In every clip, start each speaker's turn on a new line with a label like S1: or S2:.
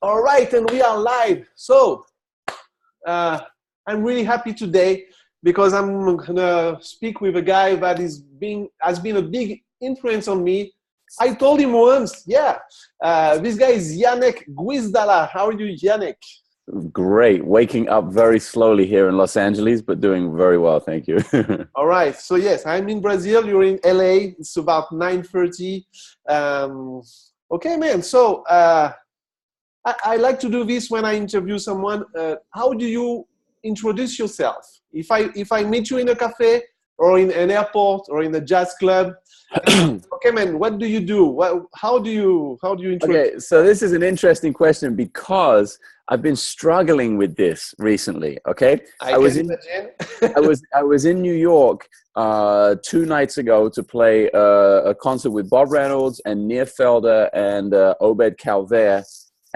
S1: All right, and we are live. So I'm really happy today because I'm gonna speak with a guy that has been a big influence on me. I told him once, this guy is Janek Gwizdala. How are you, Janek?
S2: Great. Waking up very slowly here in Los Angeles, but doing very well. Thank you.
S1: All right. So yes, I'm in Brazil. You're in LA. It's about 9:30. Okay, man. So I like to do this when I interview someone. How do you introduce yourself? If I meet you in a cafe or in an airport or in a jazz club, okay, man, what do you do? How do you introduce?
S2: Okay, so this is an interesting question because I've been struggling with this recently. Okay, I was in New York 2 nights ago to play a concert with Bob Reynolds and Near Felder and Obed Calvaire.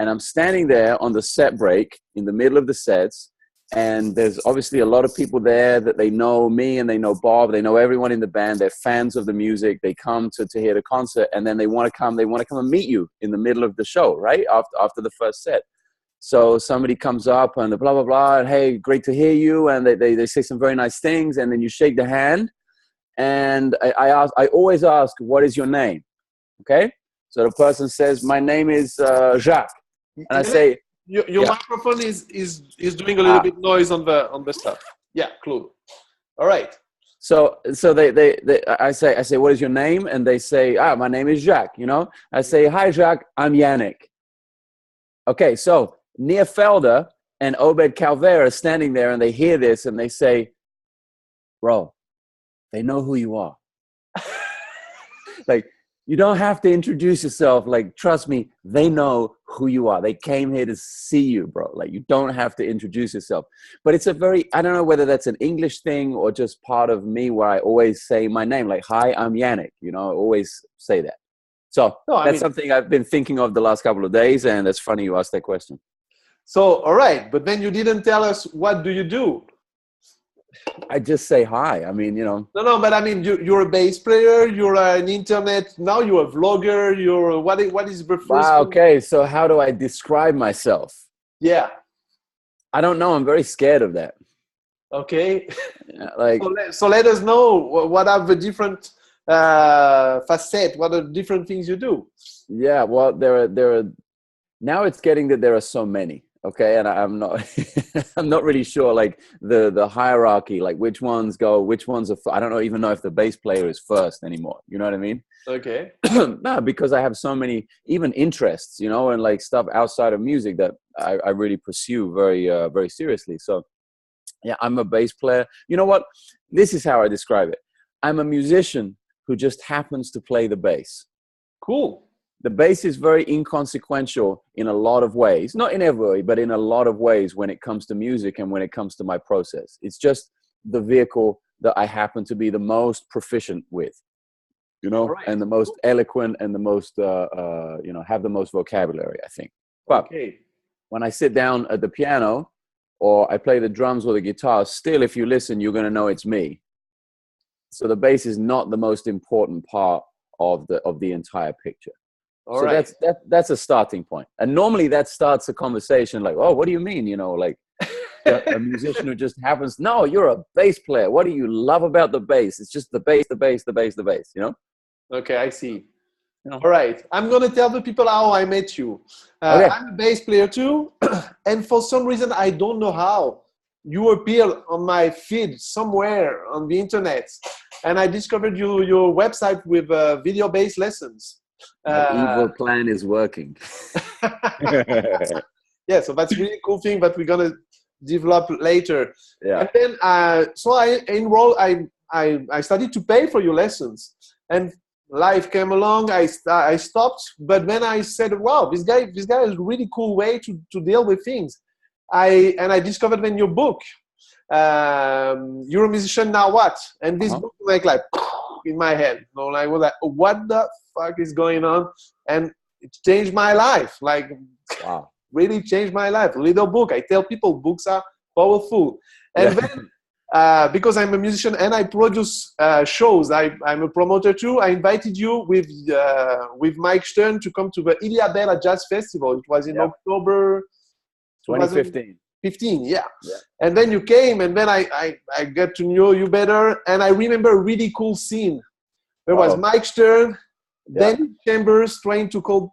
S2: And I'm standing there on the set break in the middle of the sets. And there's obviously a lot of people there that they know me and they know Bob. They know everyone in the band. They're fans of the music. They come to hear the concert, and then they want to come and meet you in the middle of the show, right? After the first set. So somebody comes up and blah, blah, blah. And, hey, great to hear you. And they say some very nice things. And then you shake the hand. And I always ask, what is your name? Okay. So the person says, my name is Jacques. And I say,
S1: your microphone is doing a little bit noise on the stuff. Yeah, cool. All right.
S2: So I say, what is your name? And they say, my name is Jacques. You know, I say, hi Jacques, I'm Janek. Okay, so Near Felder and Obed Calvaire are standing there, and they hear this, and they say, bro, they know who you are. Like, you don't have to introduce yourself. Like, trust me, they know who you are. They came here to see you, bro. Like, you don't have to introduce yourself. But it's I don't know whether that's an English thing or just part of me where I always say my name. Like, hi, I'm Janek. You know, I always say that. So that's something I've been thinking of the last couple of days. And it's funny you asked that question.
S1: So, all right. But then you didn't tell us, what do you do?
S2: I just say hi. I mean, you know.
S1: No, but I mean, you're a bass player. You're an internet. Now you're a vlogger. You're what is the first?
S2: Wow. Okay. So how do I describe myself?
S1: Yeah.
S2: I don't know. I'm very scared of that.
S1: Okay.
S2: Yeah, like.
S1: So let us know what are the different facets. What are the different things you do?
S2: Yeah. Well, there are. Now it's getting that there are so many. Okay, and I'm not I'm not really sure, like the hierarchy, like which ones are I don't even know if the bass player is first anymore. You know what I mean?
S1: Okay.
S2: No, because I have so many even interests, you know, and like stuff outside of music that I really pursue very seriously. So yeah, I'm a bass player. You know what? This is how I describe it. I'm a musician who just happens to play the bass.
S1: Cool.
S2: The bass is very inconsequential in a lot of ways, not in every way, but in a lot of ways when it comes to music and when it comes to my process. It's just the vehicle that I happen to be the most proficient with, you know, right. And the most eloquent and the most, you know, have the most vocabulary, I think. But when I sit down at the piano or I play the drums or the guitar, still, if you listen, you're going to know it's me. So the bass is not the most important part of the entire picture.
S1: All
S2: so
S1: right.
S2: that's a starting point. And normally that starts a conversation like, oh, what do you mean? You know, like a musician who just happens, no, you're a bass player. What do you love about the bass? It's just the bass, you know?
S1: Okay, I see.
S2: You know?
S1: All right. I'm going to tell the people how I met you.
S2: Okay.
S1: I'm a bass player too. And for some reason, I don't know how, you appeared on my feed somewhere on the internet. And I discovered your website with video bass lessons.
S2: The evil plan is working.
S1: Yeah, so that's a really cool thing that we're gonna develop later.
S2: Yeah.
S1: And then so I enrolled. I started to pay for your lessons, and life came along. I stopped, but then I said, "Wow, this guy has a really cool way to deal with things." I discovered in your book, "You're a musician, now what?" And this book like in my head. You know, like, I was like, what the fuck is going on? And it changed my life. Like,
S2: wow,
S1: really changed my life. A little book. I tell people books are powerful. And then because I'm a musician and I produce shows. I'm a promoter too. I invited you with Mike Stern to come to the Ilia Bella Jazz Festival. It was in October
S2: 2015.
S1: 15, yeah. And then you came, and then I got to know you better. And I remember a really cool scene. There was Mike Stern, Danny Chambers trying to call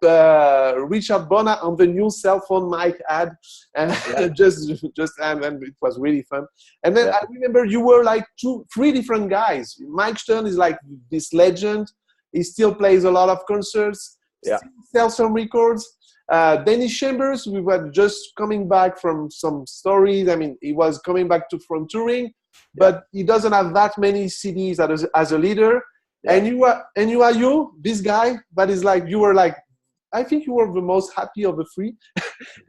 S1: Richard Bona on the new cell phone Mike had, and and it was really fun. And then I remember you were like 3 different guys. Mike Stern is like this legend. He still plays a lot of concerts. Still sells some records. Danny Chambers, we were just coming back from some stories. I mean, he was coming back from touring, but he doesn't have that many CDs as a leader. And you are this guy, but it's like you were like, I think you were the most happy of the 3.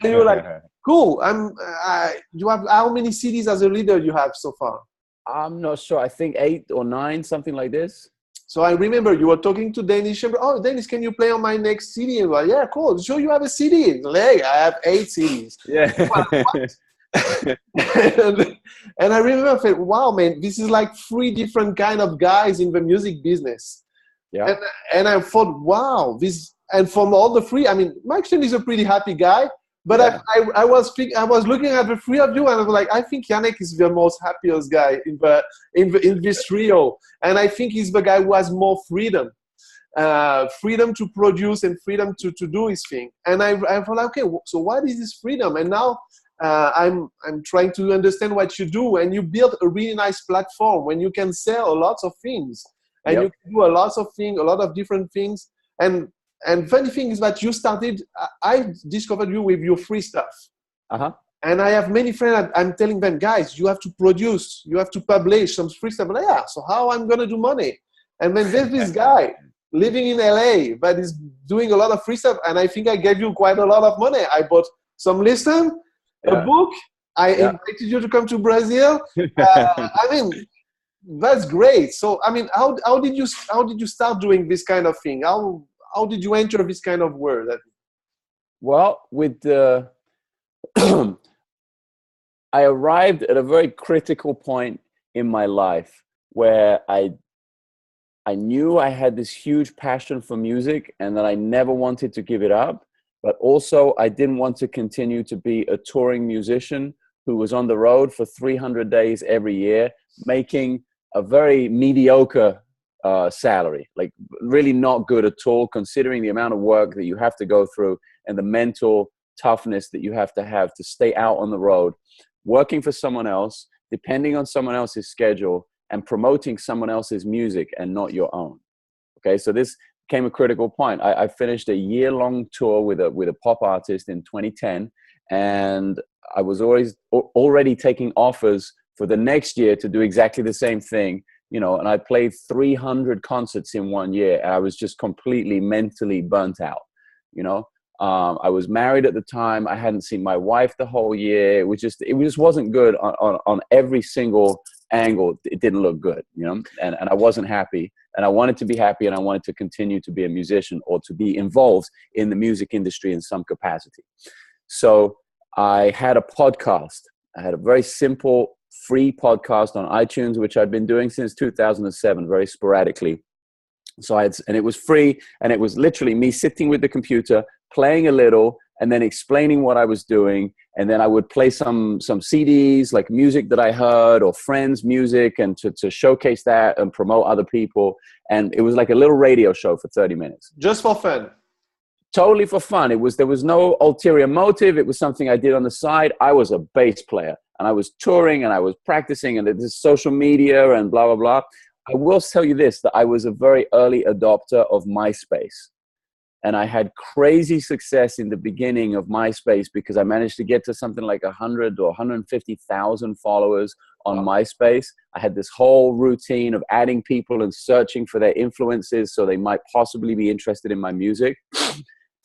S1: And you were like, cool. You have how many CDs as a leader you have so far?
S2: I'm not sure. I think 8 or 9, something like this.
S1: So I remember you were talking to Dennis Chambers. Oh, Dennis, can you play on my next CD? And like, yeah, cool. So you have a CD? Like, I have 8 CDs.
S2: Yeah.
S1: And I remember I thought, wow, man, this is like 3 different kind of guys in the music business.
S2: Yeah.
S1: And I thought, wow, this, and from all the 3, I mean, Mike Stern is a pretty happy guy, but I was looking at the 3 of you, and I was like, I think Janek is the most happiest guy in this trio, and I think he's the guy who has more freedom. Freedom to produce and freedom to do his thing. And I thought, okay, so what is this freedom? And now I'm trying to understand what you do, and you build a really nice platform when you can sell lots of things, and you can do a lot of different things. And funny thing is that you started, I discovered you with your free stuff. And I have many friends, I'm telling them, guys, you have to produce, you have to publish some free stuff. Like, so how I'm going to do money? And then there's this guy living in LA, but he's doing a lot of free stuff. And I think I gave you quite a lot of money. I bought some listen, a book. I invited you to come to Brazil. I mean, that's great. So, I mean, how did you start doing this kind of thing? How did you enter this kind of world?
S2: Well, with the I arrived at a very critical point in my life where I knew I had this huge passion for music and that I never wanted to give it up, but also I didn't want to continue to be a touring musician who was on the road for 300 days every year, making a very mediocre salary, like really not good at all, considering the amount of work that you have to go through and the mental toughness that you have to stay out on the road, working for someone else, depending on someone else's schedule, and promoting someone else's music and not your own. Okay, so this became a critical point. I finished a year-long tour with a pop artist in 2010, and I was already taking offers for the next year to do exactly the same thing. You know, and I played 300 concerts in 1 year, and I was just completely mentally burnt out. You know, I was married at the time. I hadn't seen my wife the whole year. It just wasn't good on every single angle. It didn't look good, you know, and I wasn't happy, and I wanted to be happy, and I wanted to continue to be a musician or to be involved in the music industry in some capacity. So I had a podcast. I had a very simple free podcast on iTunes, which I'd been doing since 2007, very sporadically. So and it was free, and it was literally me sitting with the computer, playing a little, and then explaining what I was doing. And then I would play some CDs, like music that I heard or friends' music, and to showcase that and promote other people. And it was like a little radio show for 30 minutes.
S1: Just for fun.
S2: Totally for fun. There was no ulterior motive. It was something I did on the side. I was a bass player, and I was touring, and I was practicing, and this social media and blah, blah, blah. I will tell you this, that I was a very early adopter of MySpace. And I had crazy success in the beginning of MySpace because I managed to get to something like 100 or 150,000 followers on MySpace. I had this whole routine of adding people and searching for their influences so they might possibly be interested in my music.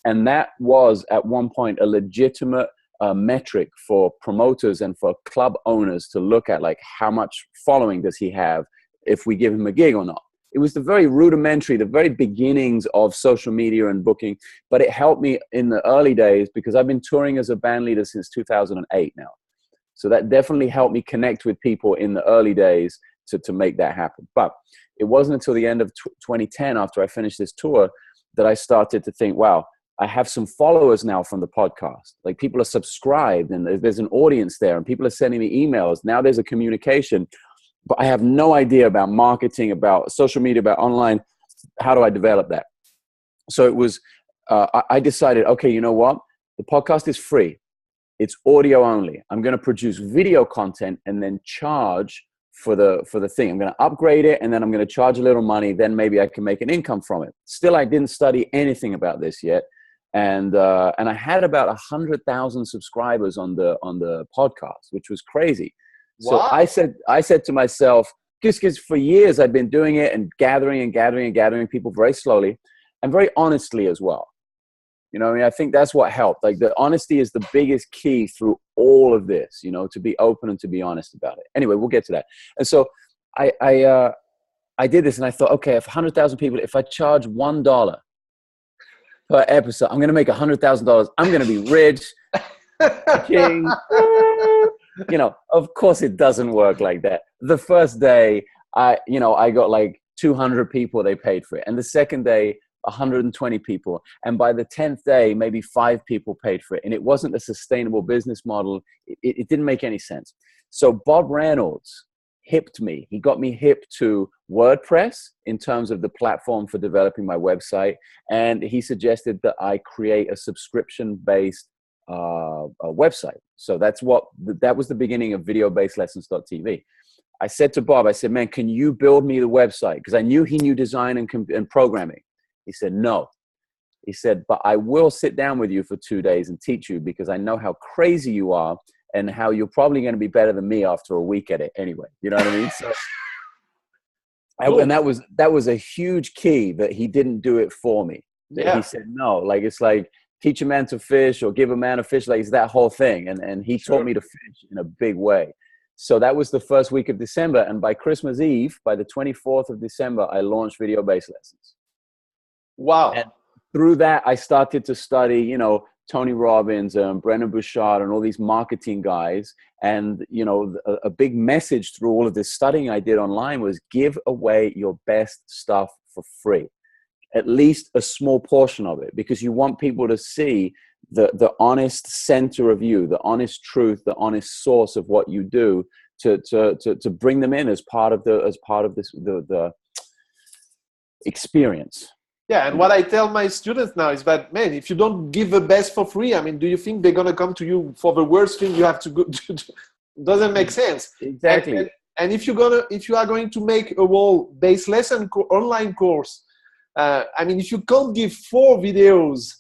S2: And that was at one point a legitimate metric for promoters and for club owners to look at, like, how much following does he have if we give him a gig or not. It was the very rudimentary, the very beginnings of social media and booking, but it helped me in the early days because I've been touring as a band leader since 2008 now. So that definitely helped me connect with people in the early days to make that happen. But it wasn't until the end of 2010, after I finished this tour, that I started to think, wow, I have some followers now from the podcast. Like, people are subscribed and there's an audience there and people are sending me emails. Now there's a communication, but I have no idea about marketing, about social media, about online. How do I develop that? So it was, I decided, okay, you know what? The podcast is free. It's audio only. I'm going to produce video content and then charge for the thing. I'm going to upgrade it and then I'm going to charge a little money. Then maybe I can make an income from it. Still, I didn't study anything about this yet. And I had about 100,000 subscribers on the podcast, which was crazy.
S1: Wow.
S2: So I said to myself, because for years I'd been doing it and gathering people very slowly and very honestly as well. You know, I mean, I think that's what helped. Like, the honesty is the biggest key through all of this, you know, to be open and to be honest about it. Anyway, we'll get to that. And so I did this and I thought, okay, if 100,000 people, if I charge $1 per episode, I'm going to make $100,000. I'm going to be rich, king. You know, of course it doesn't work like that. The first day, I got like 200 people, they paid for it. And the second day, 120 people. And by the 10th day, maybe 5 people paid for it. And it wasn't a sustainable business model. It didn't make any sense. So Bob Reynolds hipped me. He got me hip to WordPress in terms of the platform for developing my website. And he suggested that I create a subscription-based website. So that was the beginning of video-based lessons.tv. I said to Bob, I said, man, can you build me the website? Because I knew he knew design and programming. He said, no. He said, but I will sit down with you for 2 days and teach you, because I know how crazy you are and how you're probably going to be better than me after a week at it anyway. You know what I mean? So, and that was a huge key, that he didn't do it for me. Yeah. He said, no, like, it's like teach a man to fish or give a man a fish. Like, it's that whole thing. And he taught me to fish in a big way. So that was the first week of December. And by Christmas Eve, by the 24th of December, I launched video-based lessons.
S1: Wow.
S2: And through that, I started to study, you know, Tony Robbins and Brennan Bouchard and all these marketing guys. And, you know, a big message through all of this studying I did online was give away your best stuff for free, at least a small portion of it, because you want people to see the honest center of you, the honest truth, the honest source of what you do, to bring them in as part of the experience.
S1: Yeah, and what I tell my students now is that, man, if you don't give the best for free, I mean, do you think they're gonna come to you for the worst thing you have to go? Doesn't make sense.
S2: Exactly.
S1: And if you are going to make a whole base lesson online course, I mean, if you can't give 4 videos,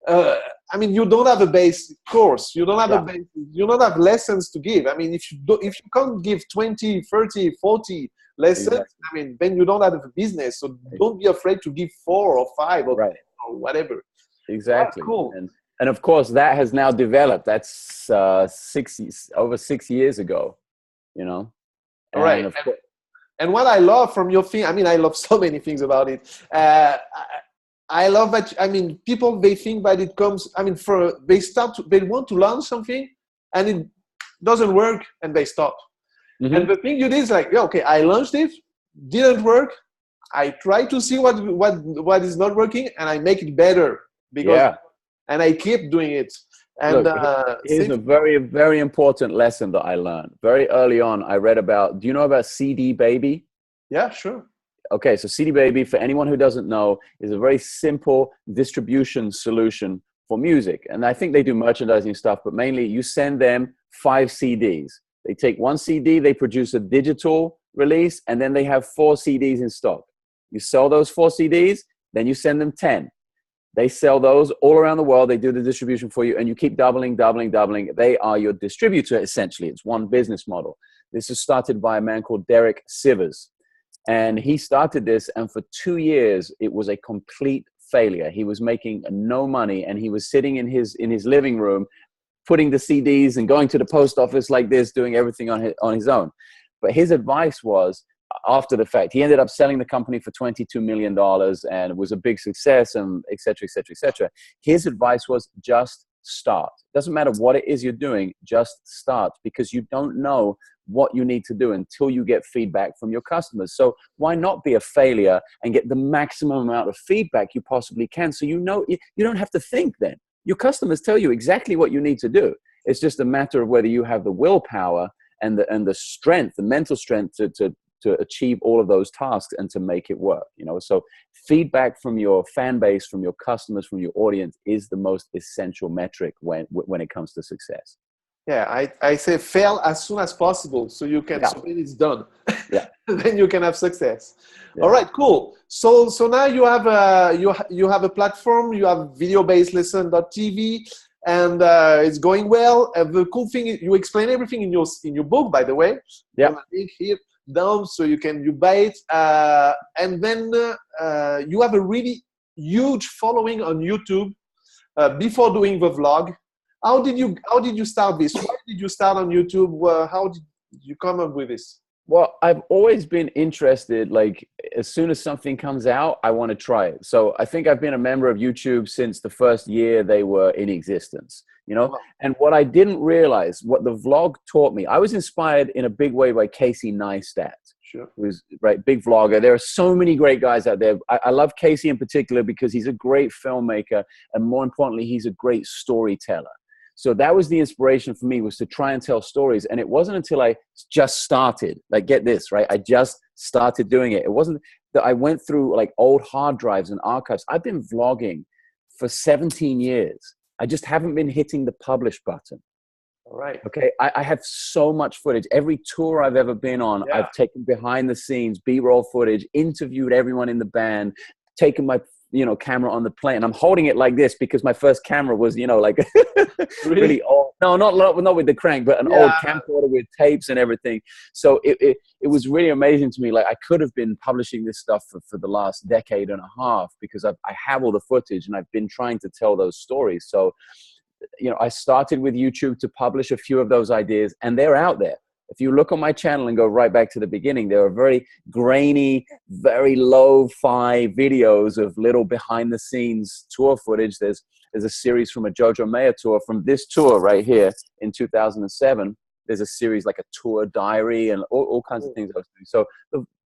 S1: I mean, you don't have a base course. You don't have you don't have lessons to give. I mean, if you can't give 20, 30, 40 lessons, exactly. I mean, then you don't have a business. So don't be afraid to give 4 or 5 or 10 or whatever.
S2: Exactly.
S1: Oh, cool.
S2: And of course, that has now developed. That's over 6 years ago, you know.
S1: And right. And what I love from your thing, I mean, I love so many things about it. I love that, I mean, people, they think that it comes, I mean, they want to learn something and it doesn't work and they stop. Mm-hmm. And the thing you did is like, yeah, okay, I launched it, didn't work. I try to see what is not working and I make it better and I keep doing it. And
S2: here's a very, very important lesson that I learned very early on. I read about, do you know about CD Baby?
S1: Yeah, sure.
S2: Okay, so CD Baby, for anyone who doesn't know, is a very simple distribution solution for music. And I think they do merchandising stuff, but mainly you send them 5 CDs. They take 1 CD, they produce a digital release, and then they have 4 CDs in stock. You sell those 4 CDs, then you send them 10. They sell those all around the world. They do the distribution for you, and you keep doubling. They are your distributor, essentially. It's one business model. This is started by a man called Derek Sivers. And he started this, and for 2 years, it was a complete failure. He was making no money, and he was sitting in his living room, putting the CDs and going to the post office like this, doing everything on his own. But his advice was, after the fact, he ended up selling the company for $22 million, and it was a big success, and et cetera, et cetera, et cetera. His advice was just start. Doesn't matter what it is you're doing, just start, because you don't know what you need to do until you get feedback from your customers. So why not be a failure and get the maximum amount of feedback you possibly can? So you know, you don't have to think then. Your customers tell you exactly what you need to do. It's just a matter of whether you have the willpower and the strength, the mental strength to achieve all of those tasks and to make it work, you know? So feedback from your fan base, from your customers, from your audience is the most essential metric when it comes to success.
S1: Yeah, I say fail as soon as possible so you can, so when it's done, then you can have success. Yeah. All right, cool. So now you have a platform, you have videobased-lesson.tv, and it's going well. The cool thing is you explain everything in your book, by the way.
S2: Yeah.
S1: Link here down so you buy it, and then you have a really huge following on YouTube before doing the vlog. How did you start this? Why did you start on YouTube? How did you come up with this?
S2: Well, I've always been interested, like as soon as something comes out, I want to try it. So I think I've been a member of YouTube since the first year they were in existence, you know? Wow. And what I didn't realize, what the vlog taught me, I was inspired in a big way by Casey Neistat.
S1: Sure.
S2: Who's big vlogger. There are so many great guys out there. I love Casey in particular because he's a great filmmaker, and more importantly, he's a great storyteller. So that was the inspiration for me, was to try and tell stories. And it wasn't until I just started, like, get this, right? I just started doing it. It wasn't that I went through like old hard drives and archives. I've been vlogging for 17 years. I just haven't been hitting the publish button.
S1: All right.
S2: Okay. I have so much footage. Every tour I've ever been on, I've taken behind the scenes, B-roll footage, interviewed everyone in the band, taken my camera on the plane. I'm holding it like this because my first camera was, like really old. No, not with the crank, but an old camcorder with tapes and everything. So it was really amazing to me. Like, I could have been publishing this stuff for the last decade and a half because I have all the footage and I've been trying to tell those stories. So, I started with YouTube to publish a few of those ideas, and they're out there. If you look on my channel and go right back to the beginning, there are very grainy, very lo-fi videos of little behind-the-scenes tour footage. There's a series from a Jojo Mayer tour. From this tour right here in 2007, there's a series like a tour diary and all kinds of things I was doing. So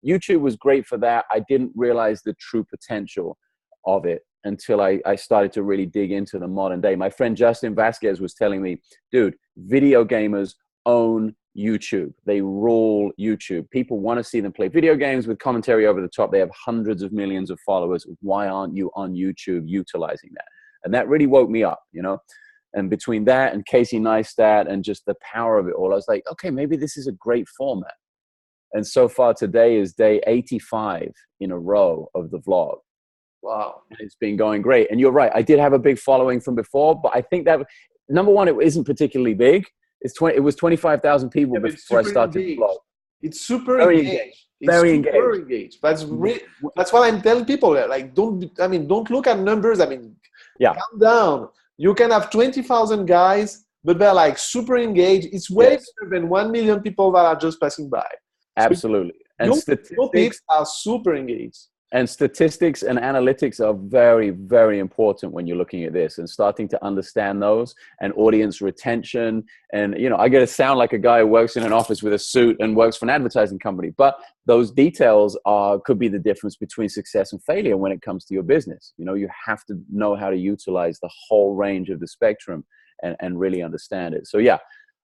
S2: YouTube was great for that. I didn't realize the true potential of it until I started to really dig into the modern day. My friend Justin Vasquez was telling me, dude, video gamers own YouTube. They rule YouTube. People want to see them play video games with commentary over the top. They have hundreds of millions of followers. Why aren't you on YouTube utilizing that? And that really woke me up, And between that and Casey Neistat and just the power of it all, I was like, okay, maybe this is a great format. And so far today is day 85 in a row of the vlog.
S1: Wow.
S2: And it's been going great. And you're right. I did have a big following from before, but I think that, number one, it isn't particularly big. It was 25,000 people before I started the vlog.
S1: It's super engaged.
S2: Very engaged.
S1: That's what I'm telling people. Like, don't look at numbers. Calm down. You can have 20,000 guys, but they're like super engaged. It's way better than 1 million people that are just passing by.
S2: Absolutely.
S1: And statistics are super engaged.
S2: And statistics and analytics are very, very important when you're looking at this and starting to understand those, and audience retention. And, I got to sound like a guy who works in an office with a suit and works for an advertising company, but those details could be the difference between success and failure when it comes to your business. You have to know how to utilize the whole range of the spectrum and really understand it. So yeah,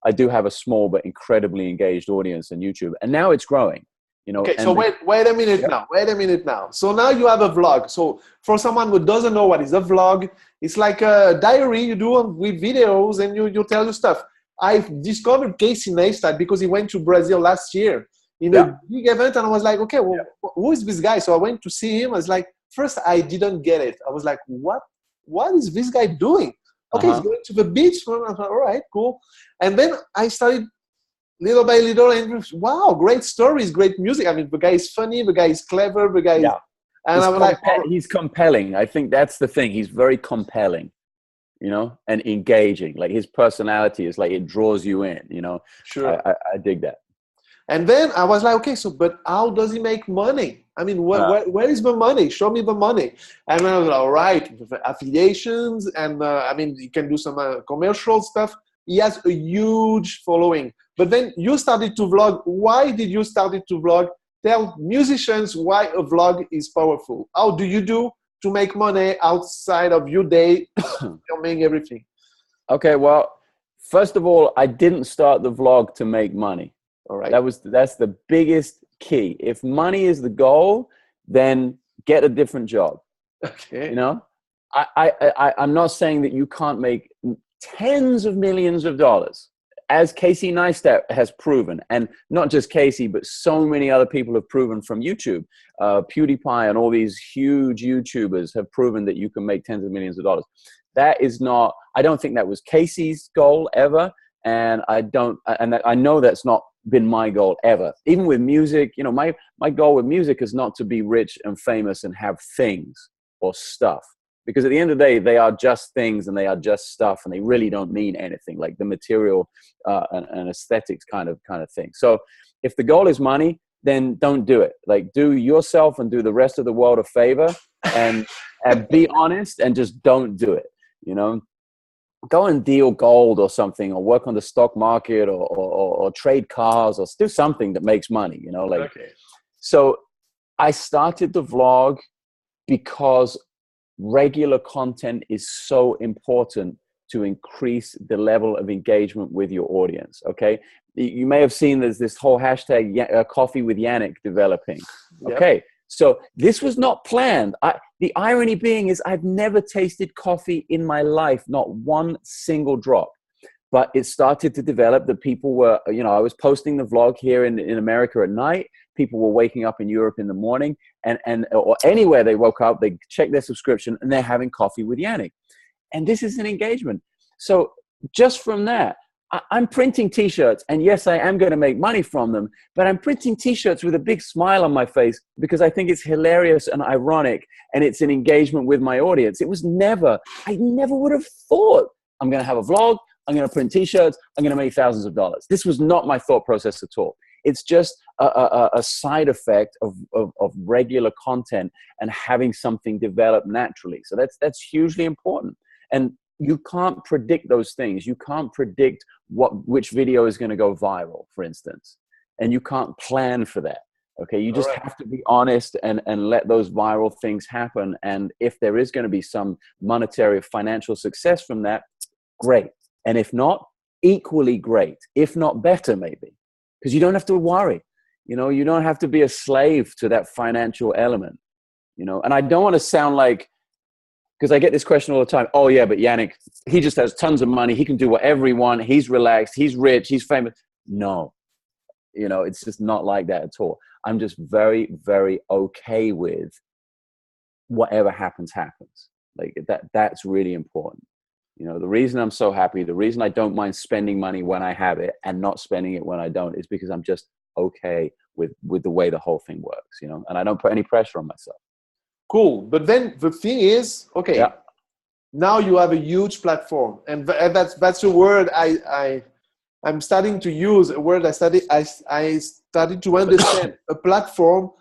S2: I do have a small but incredibly engaged audience on YouTube, and now it's growing.
S1: Okay, so wait a minute now. Wait a minute now. So now you have a vlog. So for someone who doesn't know what is a vlog, it's like a diary you do with videos, and you tell your stuff. I discovered Casey Neistat because he went to Brazil last year in a big event, and I was like, okay, well, who is this guy? So I went to see him. I was like, first I didn't get it. I was like, what is this guy doing? Okay, he's going to the beach. I was like, all right, cool. And then I started little by little, and wow, great stories, great music. The guy is funny, the guy is clever, the guy is, and I'm like,
S2: he's compelling. I think that's the thing. He's very compelling, and engaging. Like, his personality is like, it draws you in,
S1: Sure.
S2: I dig that.
S1: And then I was like, okay, so, but how does he make money? I mean, where is the money? Show me the money. And I was like, all right, affiliations, and I mean, you can do some commercial stuff. He has a huge following. But then you started to vlog. Why did you start to vlog? Tell musicians why a vlog is powerful. How do you do to make money outside of your day, filming everything?
S2: Okay, well, first of all, I didn't start the vlog to make money.
S1: All right.
S2: That's the biggest key. If money is the goal, then get a different job.
S1: Okay.
S2: You know, I'm not saying that you can't make tens of millions of dollars, as Casey Neistat has proven, and not just Casey, but so many other people have proven from YouTube. PewDiePie and all these huge YouTubers have proven that you can make tens of millions of dollars. That is not, I don't think that was Casey's goal ever. And I know that's not been my goal ever. Even with music, you know, my goal with music is not to be rich and famous and have things or stuff. Because at the end of the day, they are just things and they are just stuff, and they really don't mean anything, like the material and aesthetics kind of thing. So if the goal is money, then don't do it. Like, do yourself and do the rest of the world a favor, and be honest, and just don't do it. You know, go and deal gold or something, or work on the stock market, or trade cars, or do something that makes money, you know, like, okay. So I started the vlog because regular content is so important to increase the level of engagement with your audience. Okay. You may have seen there's this whole hashtag coffee with Janek developing. Yep. Okay. So this was not planned. The irony being is I've never tasted coffee in my life, not one single drop. But it started to develop that people were, you know, I was posting the vlog here in America at night. People were waking up in Europe in the morning, or anywhere they woke up, they check their subscription and they're having coffee with Janek. And this is an engagement. So just from that, I'm printing t-shirts, and yes, I am going to make money from them, but I'm printing t-shirts with a big smile on my face because I think it's hilarious and ironic, and it's an engagement with my audience. I never would have thought I'm going to have a vlog, I'm going to print t-shirts, I'm going to make thousands of dollars. This was not my thought process at all. It's just a side effect of regular content and having something develop naturally. So that's hugely important. And you can't predict those things. You can't predict which video is going to go viral, for instance. And you can't plan for that. Okay, you just have to be honest and let those viral things happen. And if there is going to be some monetary or financial success from that, great. And if not, equally great, if not better, maybe. Because you don't have to worry. You know, you don't have to be a slave to that financial element. You know, and I don't want to sound like, because I get this question all the time. Oh yeah, but Janek, he just has tons of money. He can do whatever he wants. He's relaxed. He's rich. He's famous. No, you know, it's just not like that at all. I'm just very, very okay with whatever happens. Like that's really important. You know, the reason I'm so happy, the reason I don't mind spending money when I have it and not spending it when I don't, is because I'm just okay with the way the whole thing works, you know, and I don't put any pressure on myself.
S1: Cool. But then the thing is, okay, yeah. Now you have a huge platform, and that's a word I'm starting to use, a word I started to understand a platform,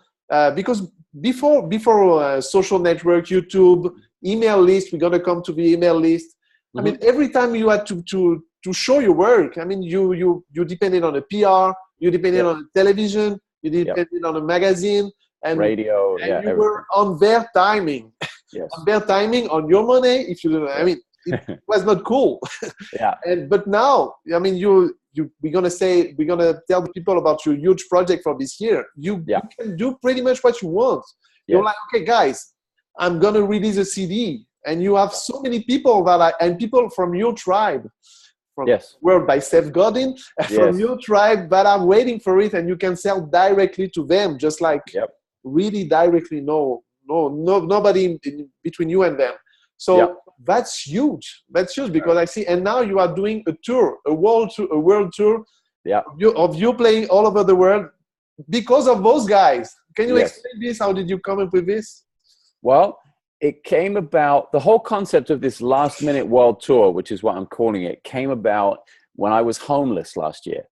S1: because before social network, YouTube, email list, we're going to come to the email list. I mean, every time you had to show your work, I mean, you depended on a PR, you depended on television, you depended on a magazine, and
S2: radio,
S1: and you were on their timing. Yes. On their timing, on your money. If you, I mean, it was not cool. But now, I mean, we're gonna tell the people about your huge project for this year. You can do pretty much what you want. You're like, okay, guys, I'm gonna release a CD. And you have so many people and people from your tribe, from World by Seth Godin, from your tribe that are waiting for it, and you can sell directly to them, just like really directly. No, nobody in between you and them. So that's huge. That's huge because I see. And now you are doing a tour, a world tour. Of you playing all over the world because of those guys. Can you explain this? How did you come up with this?
S2: Well, it came about, the whole concept of this last minute world tour, which is what I'm calling it, came about when I was homeless last year.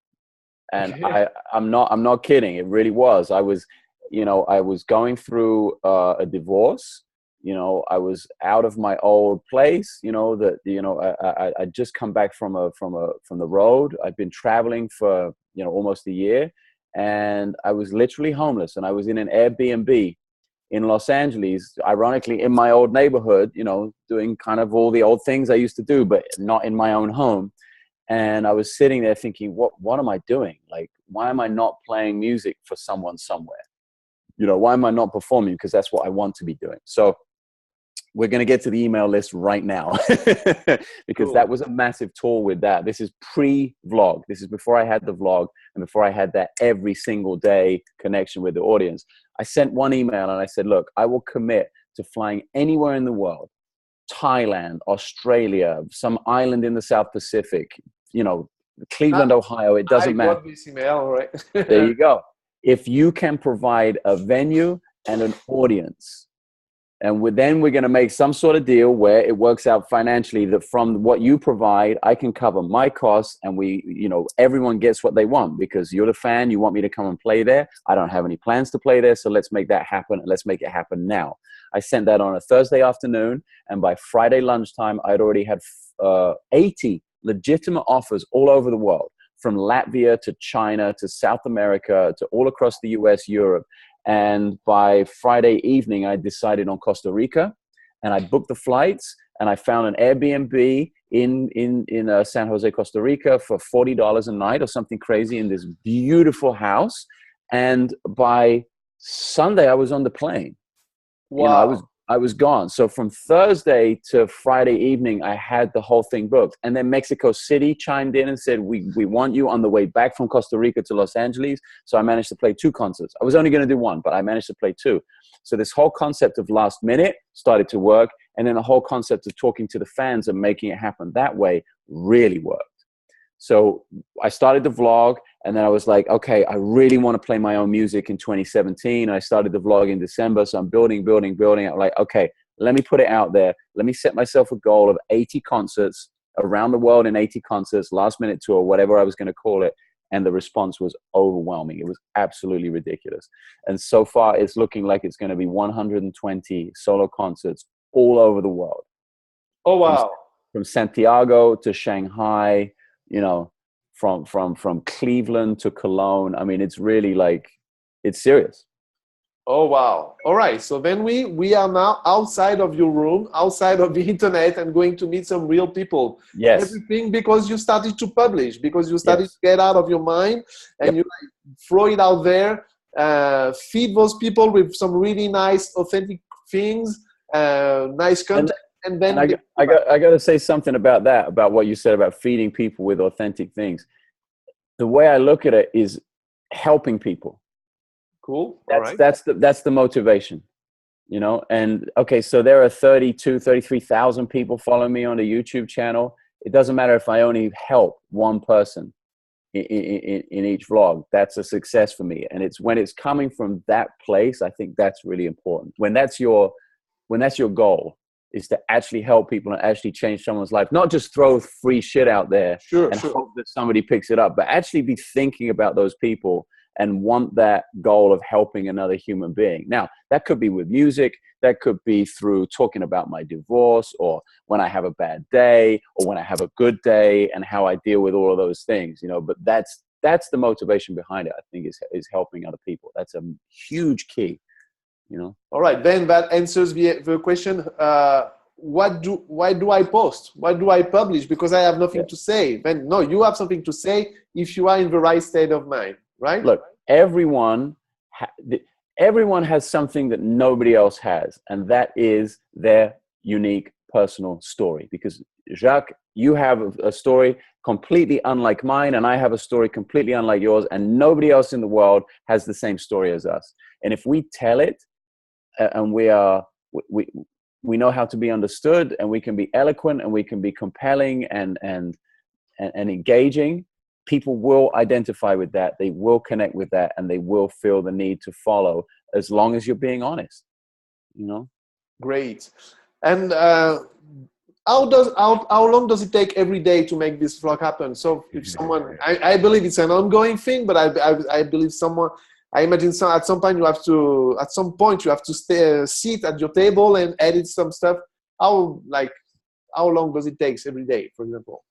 S2: And
S1: Okay.
S2: I'm not kidding. It really was. I was, I was going through a divorce. I was out of my old place. I just come back from the road. I've been traveling for almost a year, and I was literally homeless. And I was in an Airbnb in Los Angeles, ironically in my old neighborhood. Doing kind of all the old things I used to do, but not in my own home. And I was sitting there thinking, what am I doing? Like, why am I not playing music for someone somewhere? Why am I not performing? Because that's what I want to be doing. So we're going to get to the email list right now because
S1: Cool.
S2: that was a massive tour with that. This is pre-vlog. This is before I had the vlog and before I had that every single day connection with the audience. I sent one email and I said, look, I will commit to flying anywhere in the world, Thailand, Australia, some island in the South Pacific, Cleveland, Ohio, it doesn't
S1: I
S2: matter.
S1: got this email, right?
S2: There you go. If you can provide a venue and an audience, and then we're going to make some sort of deal where it works out financially that from what you provide, I can cover my costs, and everyone gets what they want because you're the fan. You want me to come and play there. I don't have any plans to play there. So let's make that happen. And let's make it happen now. I sent that on a Thursday afternoon. And by Friday lunchtime, I'd already had 80 legitimate offers all over the world, from Latvia to China to South America to all across the US, Europe. And by Friday evening, I decided on Costa Rica, and I booked the flights, and I found an Airbnb in San Jose, Costa Rica for $40 a night or something crazy in this beautiful house. And by Sunday, I was on the plane.
S1: Wow.
S2: I was gone. So from Thursday to Friday evening, I had the whole thing booked. And then Mexico City chimed in and said, we want you on the way back from Costa Rica to Los Angeles. So I managed to play 2 concerts. I was only going to do 1, but I managed to play 2. So this whole concept of last minute started to work. And then the whole concept of talking to the fans and making it happen that way really worked. So I started the vlog, and then I was like, okay, I really want to play my own music in 2017. I started the vlog in December. So I'm building. I'm like, okay, let me put it out there. Let me set myself a goal of 80 concerts around the world in 80 concerts, last minute tour, whatever I was going to call it. And the response was overwhelming. It was absolutely ridiculous. And so far it's looking like it's going to be 120 solo concerts all over the world.
S1: Oh, wow.
S2: From Santiago to Shanghai, from Cleveland to Cologne. I mean, it's really like, it's serious.
S1: Oh, wow. All right. So then we are now outside of your room, outside of the internet, and going to meet some real people.
S2: Yes.
S1: Everything because you started to publish, because you started to get out of your mind, and you throw it out there, feed those people with some really nice, authentic things, nice content. And then
S2: I got to say something about that, about what you said about feeding people with authentic things. The way I look at it is helping people.
S1: Cool.
S2: That's the motivation, and okay, so there are 33,000 people following me on the YouTube channel. It doesn't matter if I only help one person in each vlog. That's a success for me. And it's when it's coming from that place, I think that's really important. When that's your goal, is to actually help people and actually change someone's life, not just throw free shit out there and hope that somebody picks it up, but actually be thinking about those people and want that goal of helping another human being. Now, that could be with music, that could be through talking about my divorce, or when I have a bad day, or when I have a good day, and how I deal with all of those things, but that's the motivation behind it, I think, is helping other people. That's a huge key.
S1: All right, then that answers the question. Why do I post? Why do I publish? Because I have nothing to say. Then no, you have something to say if you are in the right state of mind, right?
S2: Look, everyone has something that nobody else has, and that is their unique personal story. Because Jacques, you have a story completely unlike mine, and I have a story completely unlike yours, and nobody else in the world has the same story as us. And if we tell it, and we know how to be understood, and we can be eloquent, and we can be compelling and engaging, people will identify with that, they will connect with that, and they will feel the need to follow, as long as you're being honest.
S1: Great. And how long does it take every day to make this vlog happen? So if someone, I believe it's an ongoing thing, but I believe someone, I imagine at some point you have to sit at your table and edit some stuff. How long does it take every day, for example?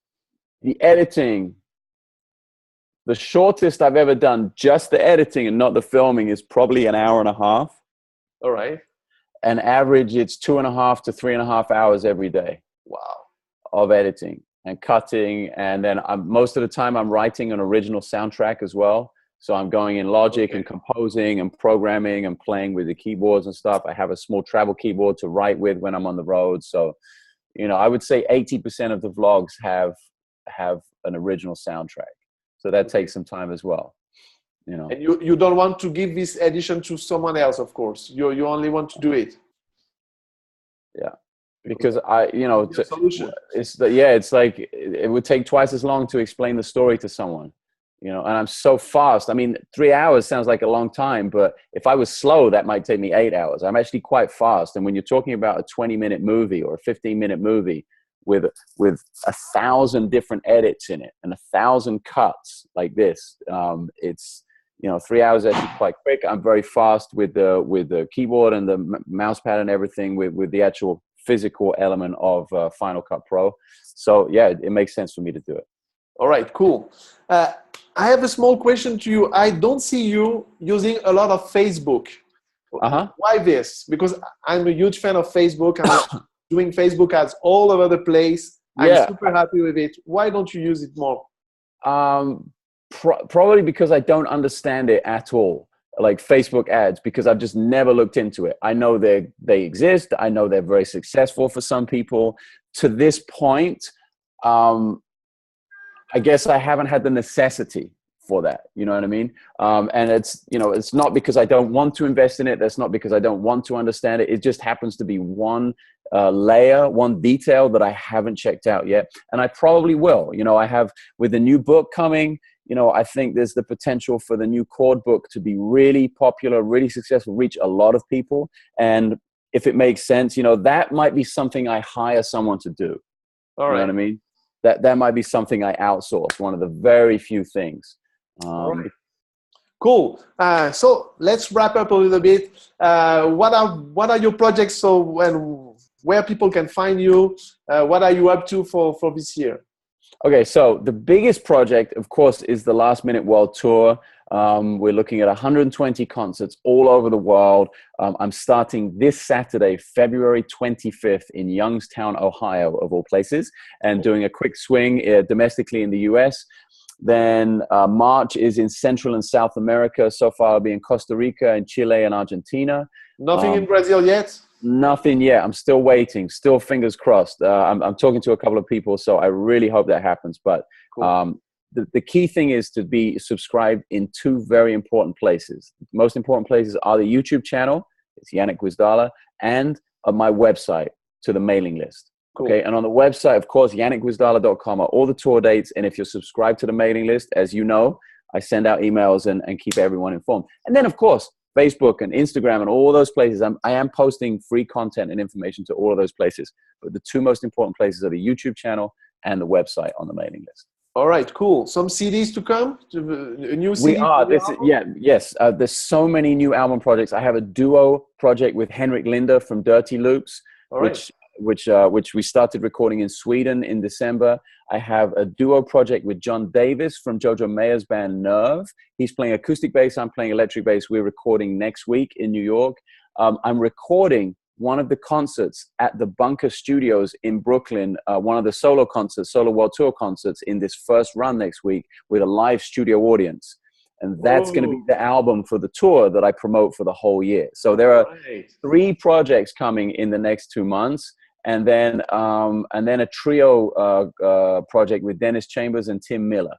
S2: The editing, the shortest I've ever done, just the editing and not the filming, is probably an hour and a half.
S1: All right.
S2: And average, it's 2.5 to 3.5 hours every day.
S1: Wow.
S2: Of editing and cutting. And then most of the time I'm writing an original soundtrack as well. So I'm going in Logic and composing and programming and playing with the keyboards and stuff. I have a small travel keyboard to write with when I'm on the road. So, you know, I would say 80% of the vlogs have an original soundtrack. So that takes some time as well. You know.
S1: And you don't want to give this edition to someone else, of course. You only want to do it.
S2: Yeah. Because it's like it would take twice as long to explain the story to someone, you know, and I'm so fast. I mean, 3 hours sounds like a long time, but if I was slow, that might take me 8 hours. I'm actually quite fast. And when you're talking about a 20-minute movie or a 15-minute movie with 1,000 different edits in it and 1,000 cuts like this, it's, you know, 3 hours is actually quite quick. I'm very fast with the keyboard and the mouse pad and everything with the actual physical element of Final Cut Pro. So yeah, it makes sense for me to do it.
S1: All right, cool. I have a small question to you. I don't see you using a lot of Facebook. Why this? Because I'm a huge fan of Facebook. I'm doing Facebook ads all over the place. I'm super happy with it. Why don't you use it more?
S2: Probably because I don't understand it at all. Like Facebook ads, because I've just never looked into it. I know they exist. I know they're very successful for some people. To this point, I guess I haven't had the necessity for that. You know what I mean? And it's, you know, it's not because I don't want to invest in it. That's not because I don't want to understand it. It just happens to be one layer, one detail that I haven't checked out yet. And I probably will. You know, I have, with the new book coming, you know, I think there's the potential for the new chord book to be really popular, really successful, reach a lot of people. And if it makes sense, you know, that might be something I hire someone to do.
S1: All right.
S2: You know what I mean? That might be something I outsource, one of the very few things.
S1: All right. Cool. So let's wrap up a little bit. What are your projects? So where people can find you? What are you up to for this year?
S2: Okay, so the biggest project, of course, is the Last Minute World Tour. We're looking at 120 concerts all over the world. I'm starting this Saturday, February 25th in Youngstown, Ohio, of all places, and doing a quick swing domestically in the US. Then March is in Central and South America. So far I'll be in Costa Rica and Chile and Argentina.
S1: Nothing in Brazil yet?
S2: Nothing yet. I'm still waiting. Still fingers crossed. I'm talking to a couple of people, so I really hope that happens. But cool. The key thing is to be subscribed in two very important places. The most important places are the YouTube channel, it's Janek Gwizdala, and my website to the mailing list. Cool. Okay, and on the website, of course, janekgwizdala.com are all the tour dates. And if you're subscribed to the mailing list, as you know, I send out emails and keep everyone informed. And then, of course, Facebook and Instagram and all those places. I am posting free content and information to all of those places. But the two most important places are the YouTube channel and the website on the mailing list.
S1: All right, cool. Some CDs to come? A new CD?
S2: We are. Yes. There's so many new album projects. I have a duo project with Henrik Linder from Dirty Loops, which we started recording in Sweden in December. I have a duo project with John Davis from Jojo Mayer's band Nerve. He's playing acoustic bass, I'm playing electric bass. We're recording next week in New York. I'm recording one of the concerts at the Bunker Studios in Brooklyn, one of the solo World Tour concerts in this first run next week with a live studio audience. And that's going to be the album for the tour that I promote for the whole year. So there are 3 projects coming in the next 2 months. And then a trio project with Dennis Chambers and Tim Miller.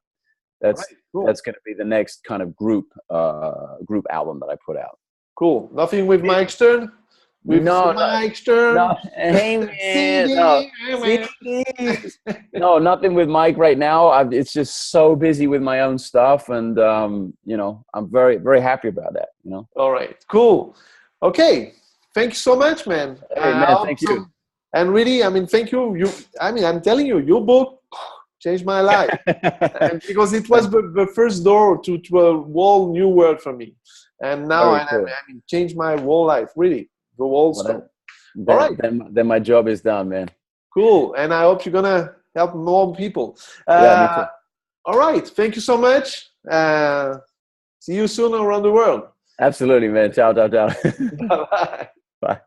S2: That's going to be the next kind of group album that I put out. Cool.
S1: Nothing with Mike Stern?
S2: Mike Stern? No, hey man, no, nothing with Mike right now. It's just so busy with my own stuff, and you know, I'm very, very happy about that. You know.
S1: All right. Cool. Okay. Thank you so much, man.
S2: Hey man, thank you.
S1: And really, I mean, thank you. I mean, I'm telling you, your book changed my life. And because it was the first door to a whole new world for me. And now I mean, changed my whole life, really, the whole scope. All right.
S2: Then my job is done, man.
S1: Cool. And I hope you're going to help more people.
S2: Yeah, me too.
S1: All right. Thank you so much. See you soon around the world.
S2: Absolutely, man. Ciao, ciao, ciao.
S1: Bye-bye.
S2: Bye.